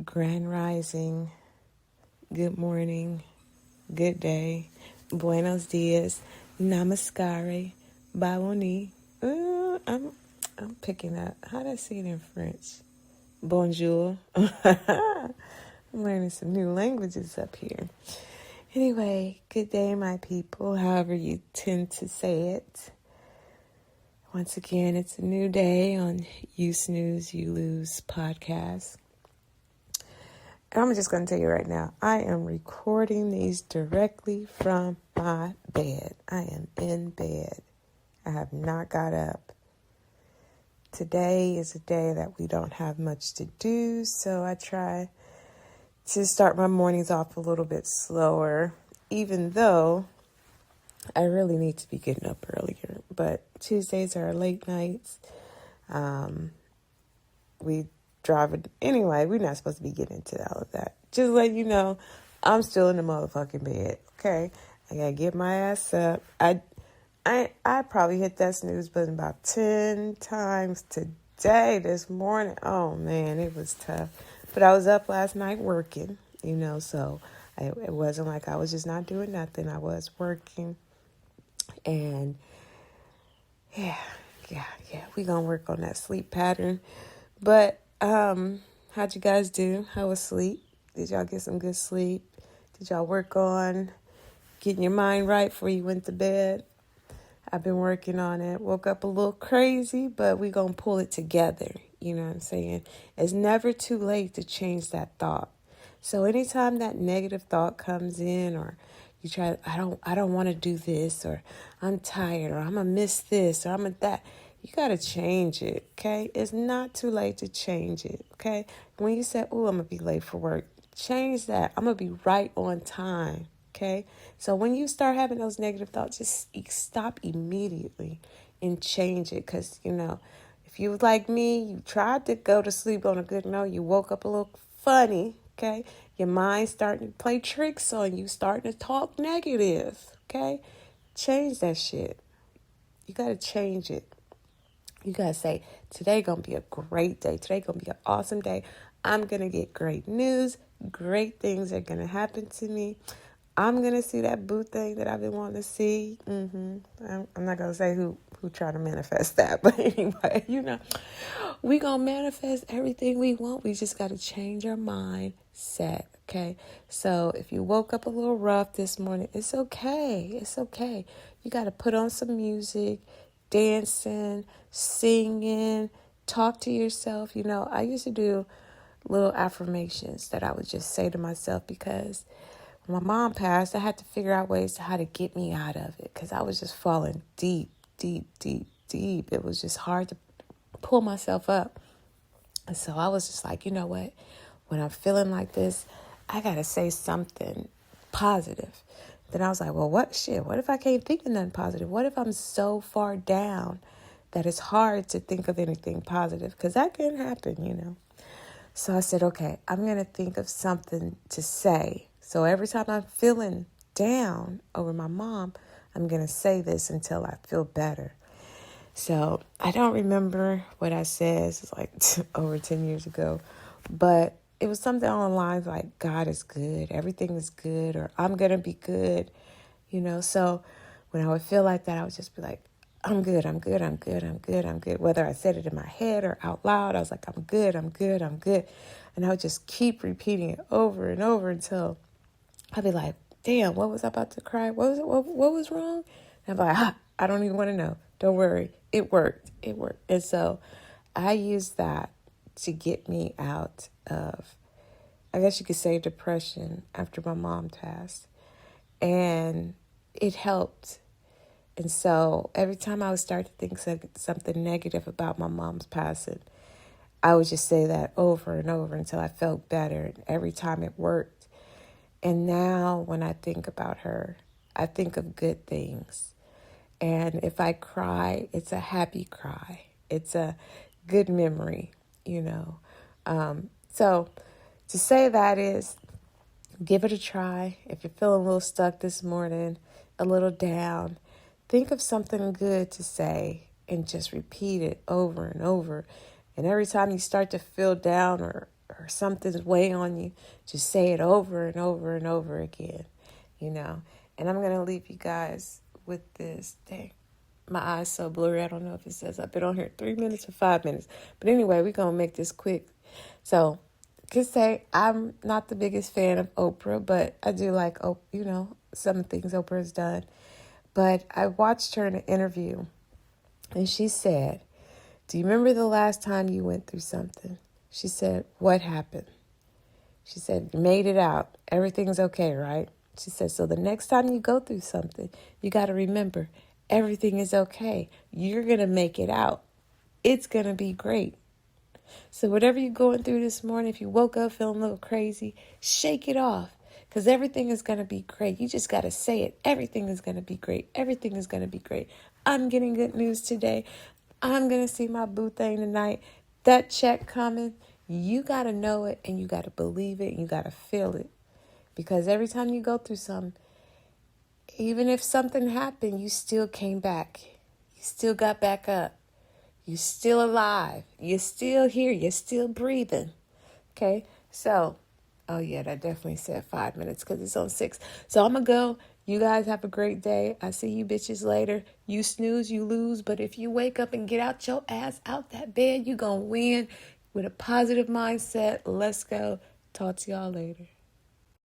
Grand Rising, good morning, good day, buenos dias, namaskare, bawoni. I'm picking up. How do I say it in French? Bonjour. I'm learning some new languages up here. Anyway, good day, my people, however you tend to say it. Once again, it's a new day on You Snooze, You Lose podcast. And I'm just going to tell you right now, I am recording these directly from my bed. I am in bed. I have not got up. Today is a day that we don't have much to do, so I try to start my mornings off a little bit slower, even though I really need to be getting up earlier. But Tuesdays are late nights. We drive it anyway. We're not supposed to be getting into all of that. Just let you know, I'm still in the motherfucking bed. Okay, I gotta get my ass up. I probably hit that snooze button about 10 times today, this morning. Oh man, it was tough. But I was up last night working, so it wasn't like I was just not doing nothing. I was working. And yeah, we gonna work on that sleep pattern. But how'd you guys do? How was sleep? Did y'all get some good sleep? Did y'all work on getting your mind right before you went to bed? I've been working on it. Woke up a little crazy, but we gonna pull it together. You know what I'm saying? It's never too late to change that thought. So anytime that negative thought comes in, or you try, I don't want to do this, or I'm tired, or I'm gonna miss this, or I'm gonna that. You got to change it, okay? It's not too late to change it, okay? When you say, oh, I'm going to be late for work, change that. I'm going to be right on time, okay? So when you start having those negative thoughts, just stop immediately and change it. Because, if you was like me, you tried to go to sleep on a good note, you woke up a little funny, okay? Your mind's starting to play tricks on you, starting to talk negative, okay? Change that shit. You got to change it. You got to say, today going to be a great day. Today going to be an awesome day. I'm going to get great news. Great things are going to happen to me. I'm going to see that boo thing that I've been wanting to see. I'm not going to say who tried to manifest that. But anyway, we going to manifest everything we want. We just got to change our mindset, okay? So if you woke up a little rough this morning, it's okay. It's okay. You got to put on some music, dancing, singing, talk to yourself. I used to do little affirmations that I would just say to myself, because when my mom passed, I had to figure out ways to how to get me out of it, because I was just falling deep. It was just hard to pull myself up. And so I was just like, you know what? When I'm feeling like this, I got to say something positive. Then I was like, well, what if I can't think of nothing positive? What if I'm so far down that it's hard to think of anything positive? Because that can happen, So I said, okay, I'm going to think of something to say. So every time I'm feeling down over my mom, I'm going to say this until I feel better. So I don't remember what I said. It's like over 10 years ago. But it was something along the lines like, God is good, everything is good, or I'm going to be good, So when I would feel like that, I would just be like, I'm good. Whether I said it in my head or out loud, I was like, I'm good. And I would just keep repeating it over and over until I'd be like, damn, what was I about to cry? What was it? What was wrong? And I'm like, I don't even want to know. Don't worry. It worked. And so I used that to get me out of, I guess you could say, depression after my mom passed. And it helped. And so every time I would start to think something negative about my mom's passing, I would just say that over and over until I felt better. And every time it worked. And now when I think about her, I think of good things. And if I cry, it's a happy cry. It's a good memory, So to say that is, give it a try. If you're feeling a little stuck this morning, a little down, think of something good to say and just repeat it over and over. And every time you start to feel down or or something's weighing on you, just say it over and over and over again, you know. And I'm going to leave you guys with this. Dang, my eyes so blurry. I don't know if it says I've been on here 3 minutes or 5 minutes. But anyway, we're going to make this quick. So, could say I'm not the biggest fan of Oprah, but I do like, some things Oprah has done. But I watched her in an interview, and she said, do you remember the last time you went through something? She said, what happened? She said, you made it out. Everything's okay, right? She said, so the next time you go through something, you got to remember, everything is okay. You're going to make it out. It's going to be great. So whatever you're going through this morning, if you woke up feeling a little crazy, shake it off. Because everything is going to be great. You just got to say it. Everything is going to be great. Everything is going to be great. I'm getting good news today. I'm going to see my boo thing tonight. That check coming. You got to know it, and you got to believe it, and you got to feel it. Because every time you go through something, even if something happened, you still came back. You still got back up. You're still alive. You're still here. You're still breathing. Okay? So, oh yeah, that definitely said 5 minutes because it's on 6. So I'm going to go. You guys have a great day. I see you bitches later. You snooze, you lose. But if you wake up and get out your ass out that bed, you're going to win with a positive mindset. Let's go. Talk to y'all later.